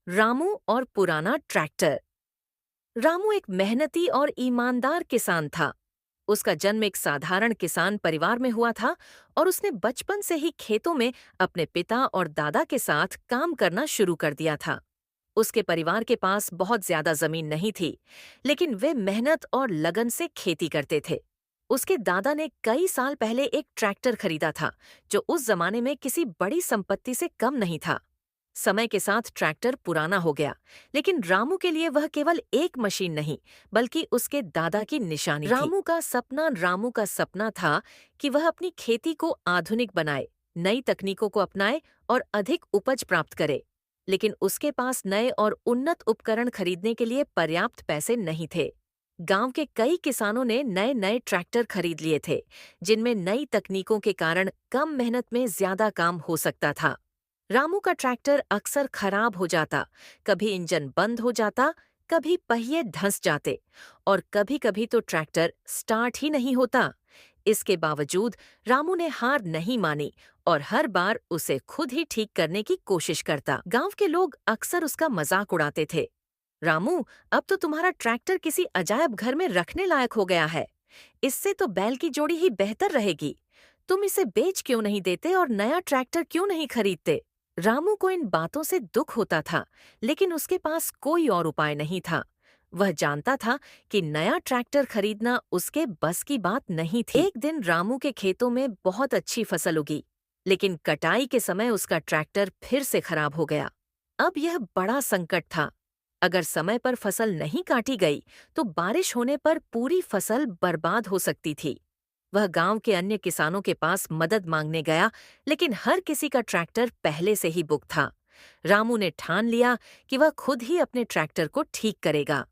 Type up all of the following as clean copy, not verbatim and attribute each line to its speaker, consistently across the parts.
Speaker 1: रामू और पुराना ट्रैक्टर। रामू एक मेहनती और ईमानदार किसान था। उसका जन्म एक साधारण किसान परिवार में हुआ था और उसने बचपन से ही खेतों में अपने पिता और दादा के साथ काम करना शुरू कर दिया था। उसके परिवार के पास बहुत ज्यादा जमीन नहीं थी, लेकिन वे मेहनत और लगन से खेती करते थे। उसके दादा ने कई साल पहले एक ट्रैक्टर खरीदा था, जो उस जमाने में किसी बड़ी संपत्ति से कम नहीं था। समय के साथ ट्रैक्टर पुराना हो गया, लेकिन रामू के लिए वह केवल एक मशीन नहीं, बल्कि उसके दादा की निशानी थी। रामू का सपना था कि वह अपनी खेती को आधुनिक बनाए, नई तकनीकों को अपनाए और अधिक उपज प्राप्त करे। लेकिन उसके पास नए और उन्नत उपकरण खरीदने के लिए पर्याप्त पैसे नहीं थे। गांव के कई किसानों ने नए नए ट्रैक्टर खरीद लिए थे, जिनमें नई तकनीकों के कारण कम मेहनत में ज्यादा काम हो सकता था। रामू का ट्रैक्टर अक्सर खराब हो जाता, कभी इंजन बंद हो जाता, कभी पहिए धंस जाते और कभी कभी तो ट्रैक्टर स्टार्ट ही नहीं होता। इसके बावजूद रामू ने हार नहीं मानी और हर बार उसे खुद ही ठीक करने की कोशिश करता। गांव के लोग अक्सर उसका मजाक उड़ाते थे। रामू, अब तो तुम्हारा ट्रैक्टर किसी अजायब घर में रखने लायक हो गया है। इससे तो बैल की जोड़ी ही बेहतर रहेगी। तुम इसे बेच क्यों नहीं देते और नया ट्रैक्टर क्यों नहीं खरीदते? रामू को इन बातों से दुख होता था, लेकिन उसके पास कोई और उपाय नहीं था। वह जानता था कि नया ट्रैक्टर खरीदना उसके बस की बात नहीं थी। एक दिन रामू के खेतों में बहुत अच्छी फसल उगी, लेकिन कटाई के समय उसका ट्रैक्टर फिर से खराब हो गया। अब यह बड़ा संकट था। अगर समय पर फसल नहीं काटी गई, तो बारिश होने पर पूरी फसल बर्बाद हो सकती थी। वह गांव के अन्य किसानों के पास मदद मांगने गया, लेकिन हर किसी का ट्रैक्टर पहले से ही बुक था। रामू ने ठान लिया कि वह खुद ही अपने ट्रैक्टर को ठीक करेगा।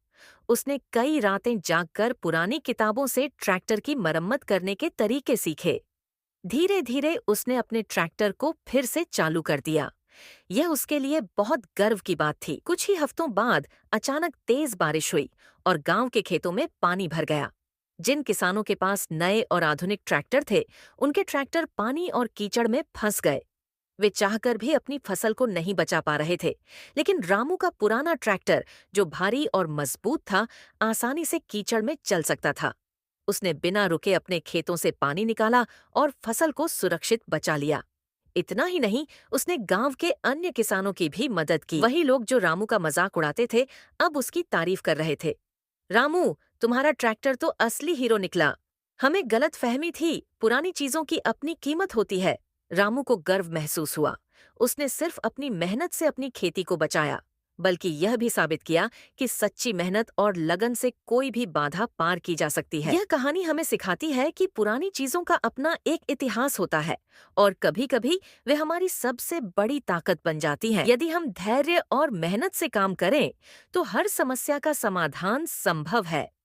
Speaker 1: उसने कई रातें जागकर पुरानी किताबों से ट्रैक्टर की मरम्मत करने के तरीके सीखे। धीरे धीरे उसने अपने ट्रैक्टर को फिर से चालू कर दिया। यह उसके लिए बहुत गर्व की बात थी। कुछ ही हफ्तों बाद अचानक तेज बारिश हुई और गांव के खेतों में पानी भर गया। जिन किसानों के पास नए और आधुनिक ट्रैक्टर थे, उनके ट्रैक्टर पानी और कीचड़ में फंस गए। वे चाहकर भी अपनी फसल को नहीं बचा पा रहे थे, लेकिन रामू का पुराना ट्रैक्टर, जो भारी और मजबूत था, आसानी से कीचड़ में चल सकता था। उसने बिना रुके अपने खेतों से पानी निकाला और फसल को सुरक्षित बचा लिया। इतना ही नहीं, उसने गांव के अन्य किसानों की भी मदद की। वही लोग जो रामू का मजाक उड़ाते थे, अब उसकी तारीफ कर रहे थे। रामू, तुम्हारा ट्रैक्टर तो असली हीरो निकला। हमें गलत फहमी थी, पुरानी चीजों की अपनी कीमत होती है। रामू को गर्व महसूस हुआ। उसने सिर्फ अपनी मेहनत से अपनी खेती को बचाया, बल्कि यह भी साबित किया कि सच्ची मेहनत और लगन से कोई भी बाधा पार की जा सकती है। यह कहानी हमें सिखाती है कि पुरानी चीजों का अपना एक इतिहास होता है और कभी-कभी वे हमारी सबसे बड़ी ताकत बन जाती हैं। यदि हम धैर्य और मेहनत से काम करें, तो हर समस्या का समाधान संभव है।